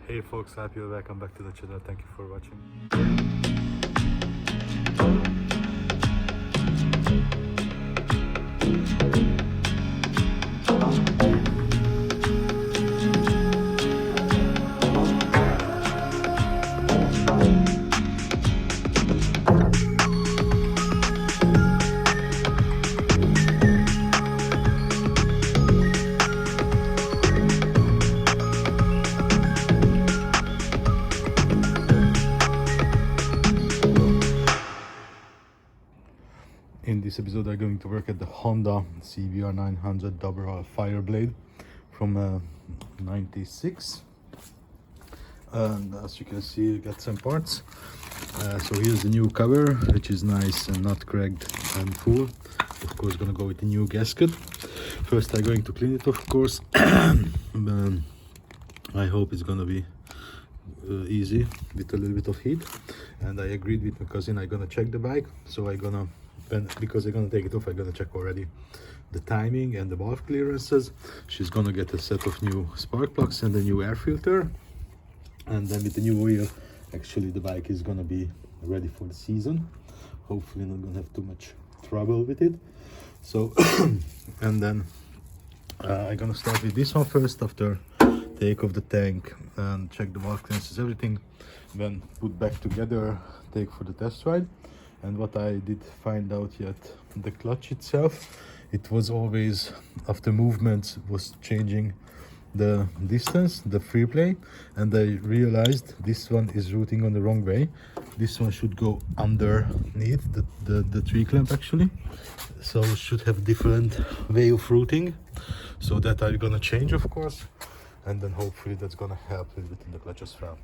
Hey folks, happy you're welcome back to the channel. Thank you for watching. In this episode, I'm going to work at the Honda CBR900RR Fireblade from 96. And as you can see, I got some parts. So here's the new cover, which is nice and not cracked and full. Of course, gonna go with the new gasket. First, I'm going to clean it, of course. I hope it's gonna be easy with a little bit of heat. And I agreed with my cousin I'm gonna check the bike, so because I'm gonna take it off, I'm gonna check already the timing and the valve clearances. She's gonna get a set of new spark plugs and a new air filter, and then with the new oil, actually the bike is gonna be ready for the season. Hopefully not gonna have too much trouble with it. So and then I'm gonna start with this one first. After take off the tank and check the valve clearances, everything, then put back together, take for the test ride. And what I did find out yet, the clutch itself, it was always, after movements, was changing the distance, the free play, and I realized this one is routing on the wrong way. This one should go underneath the tree clamp actually, so it should have different way of routing. So that I'm gonna change, of course, and then hopefully that's gonna help a little bit in the clutch as well.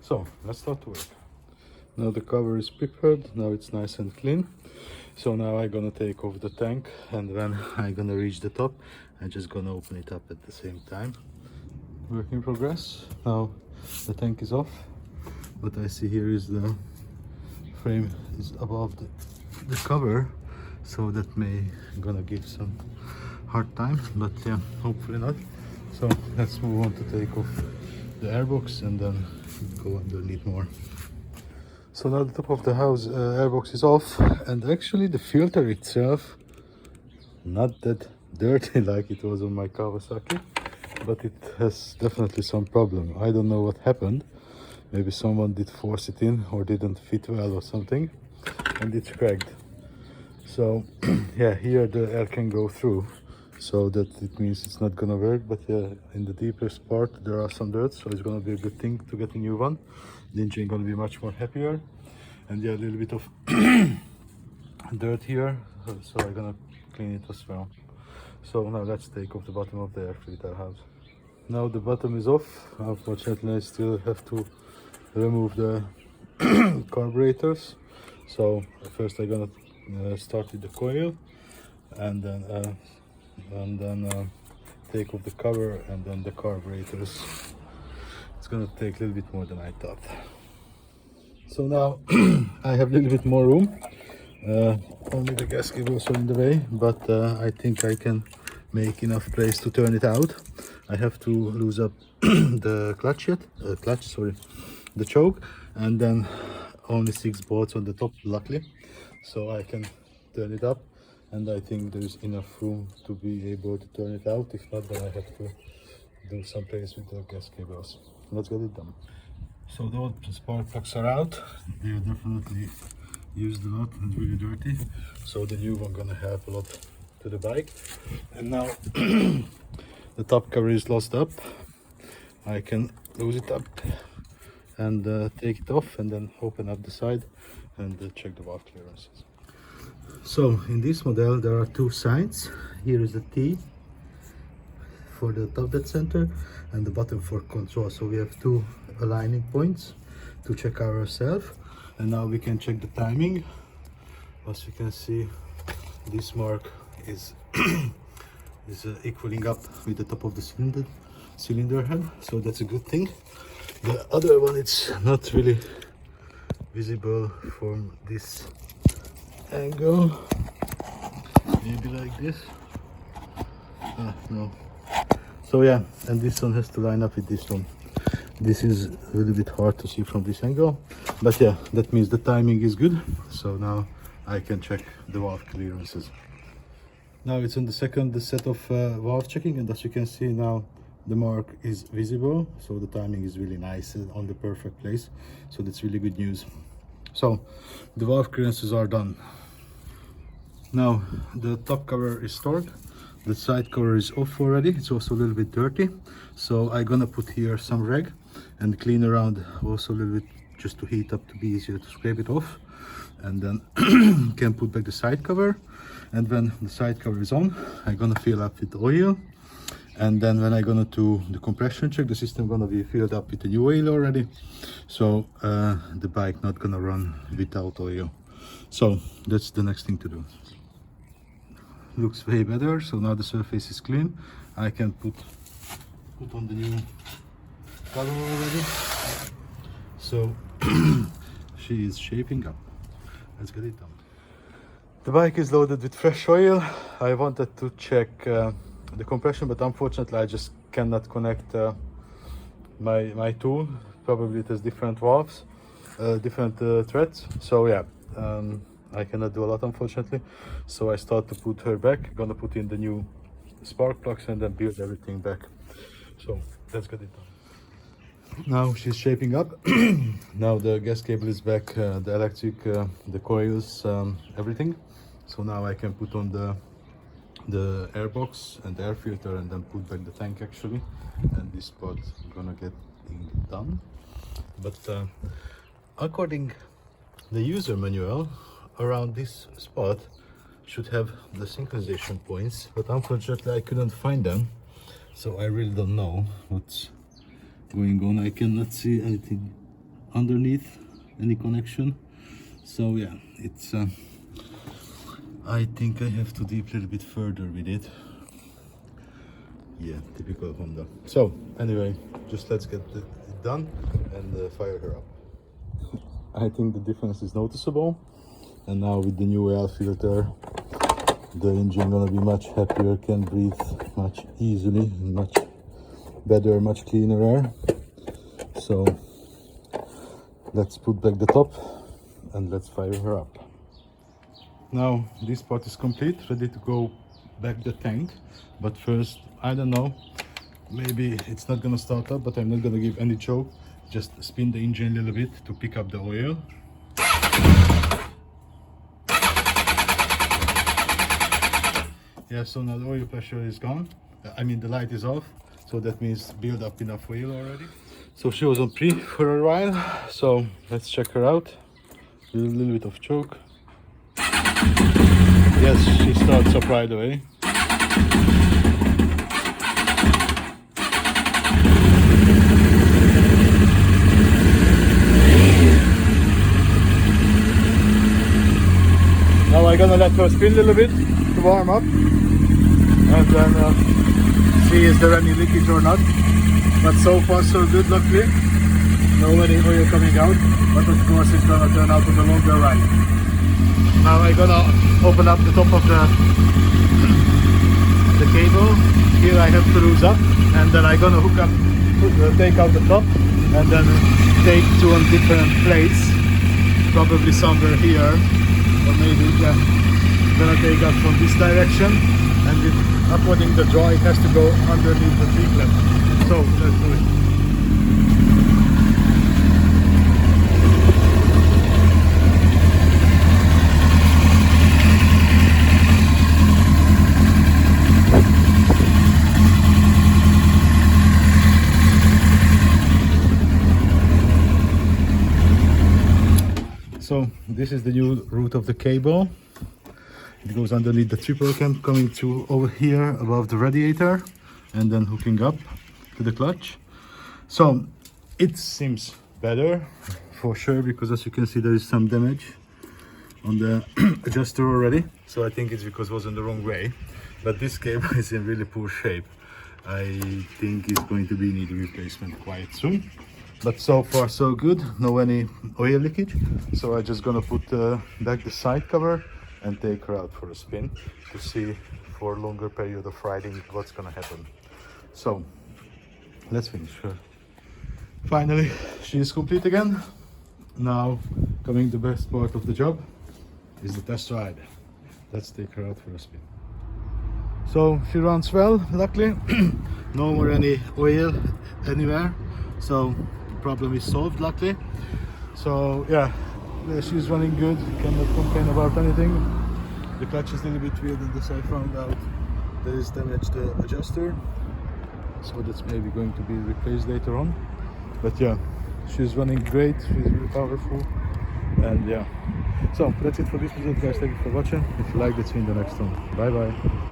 So let's start to work. Now the cover is prepared, now it's nice and clean. So now I'm gonna take off the tank, and when I'm gonna reach the top, I'm just gonna open it up at the same time. Work in progress. Now the tank is off. What I see here is the frame is above the cover, so that may gonna give some hard time, but yeah, hopefully not. So let's move on to take off the airbox and then go underneath more. So now the top of the house airbox is off, and actually the filter itself not that dirty like it was on my Kawasaki, but it has definitely some problem. I don't know what happened. Maybe someone did force it in or didn't fit well or something, and it's cracked. So yeah, here the air can go through, so that it means it's not gonna work. But yeah, in the deepest part there are some dirt, so it's gonna be a good thing to get a new one. The engine gonna be much more happier, and yeah, a little bit of dirt here, so I'm gonna clean it as well. So now let's take off the bottom of the air filter house. Now the bottom is off. Unfortunately, I still have to remove the carburetors. So first I'm gonna start with the coil, and then take off the cover and then the carburetors. It's gonna take a little bit more than I thought. So now I have a little bit more room. Only the gasket was in the way, but I think I can make enough place to turn it out. I have to lose up the the choke, and then only 6 bolts on the top, luckily, so I can turn it up, and I think there is enough room to be able to turn it out. If not, then I have to do some place with the gas cables. Let's get it done. So the old spark plugs are out. They are definitely used a lot and really dirty, so the new one gonna help a lot to the bike. And now the top cover is lost up. I can lose it up and take it off, and then open up the side and check the valve clearances. So in this model there are 2 signs. Here is the T for the top dead center and the bottom for control. So we have 2 aligning points to check ourselves, and now we can check the timing. As you can see, this mark is equaling up with the top of the cylinder head, so that's a good thing. The other one, it's not really visible from this angle, maybe like this. No. So yeah, and this one has to line up with this one. This is a little bit hard to see from this angle, but yeah, that means the timing is good. So now I can check the valve clearances. Now it's on the second set of valve checking, and as you can see now the mark is visible, so the timing is really nice on the perfect place, so that's really good news. So the valve clearances are done. Now the top cover is stored, the side cover is off already, it's also a little bit dirty, so I'm gonna put here some rag and clean around also a little bit, just to heat up to be easier to scrape it off, and then can put back the side cover. And when the side cover is on, I'm gonna fill up with oil, and then when I'm gonna do the compression check, the system gonna be filled up with the new oil already, so the bike not gonna run without oil. So that's the next thing to do. Looks way better, so now the surface is clean. I can put on the new cover already, so she is shaping up. Let's get it done. The bike is loaded with fresh oil. I wanted to check the compression, but unfortunately I just cannot connect my tool. Probably it has different valves, different threads, so yeah, I cannot do a lot unfortunately. So I start to put her back, gonna put in the new spark plugs and then build everything back. So let's get it done. Now she's shaping up. Now the gas cable is back, the electric, the coils, everything. So now I can put on the air box and the air filter, and then put back the tank actually, and this part gonna get done. But according the user manual, around this spot should have the synchronization points, but unfortunately I couldn't find them, so I really don't know what's going on. I cannot see anything underneath, any connection, so yeah, it's I think I have to dig a little bit further with it. Yeah, typical Honda. So anyway, just let's get it done and fire her up. I think the difference is noticeable, and now with the new air filter the engine gonna be much happier, can breathe much easily, much better, much cleaner air. So let's put back the top and let's fire her up. Now this part is complete, ready to go back the tank, but first, I don't know, maybe it's not gonna start up, but I'm not gonna give any choke, just spin the engine a little bit to pick up the oil. Yeah, so now the oil pressure is gone, I mean the light is off, so that means build up enough oil already. So she was on pre for a while, so let's check her out. A little bit of choke. Yes, she starts up right away. Now I'm gonna let her spin a little bit to warm up, and then see is there any leakage or not. But so far so good, luckily. No any oil coming out, but of course it's gonna turn out on the longer ride. Now I'm gonna open up the top of the cable. Here I have to loose up, and then I'm gonna hook up, take out the top, and then take to a different place, probably somewhere here, or maybe yeah, gonna take up from this direction, and according to the draw it has to go underneath the tree clamp. So let's do it. So this is the new route of the cable. It goes underneath the triple cam, coming to over here above the radiator, and then hooking up to the clutch. So it seems better for sure, because as you can see there is some damage on the adjuster already. So I think it's because it was in the wrong way, but this cable is in really poor shape. I think it's going to be need replacement quite soon. But so far so good, no any oil leakage. So I'm just gonna put back the side cover and take her out for a spin to see for a longer period of riding what's gonna happen. So let's finish her. Finally, she is complete again. Now, coming the best part of the job is the test ride. Let's take her out for a spin. So she runs well, luckily. No more any oil anywhere, so the problem is solved, luckily. So yeah, she's running good, cannot complain about anything. The clutch is a little bit weird on this. I found out there is damaged adjuster, so that's maybe going to be replaced later on. But yeah, she's running great, she's really powerful, and yeah. So that's it for this episode, guys. Thank you for watching. If you liked it, see you in the next one. Bye bye.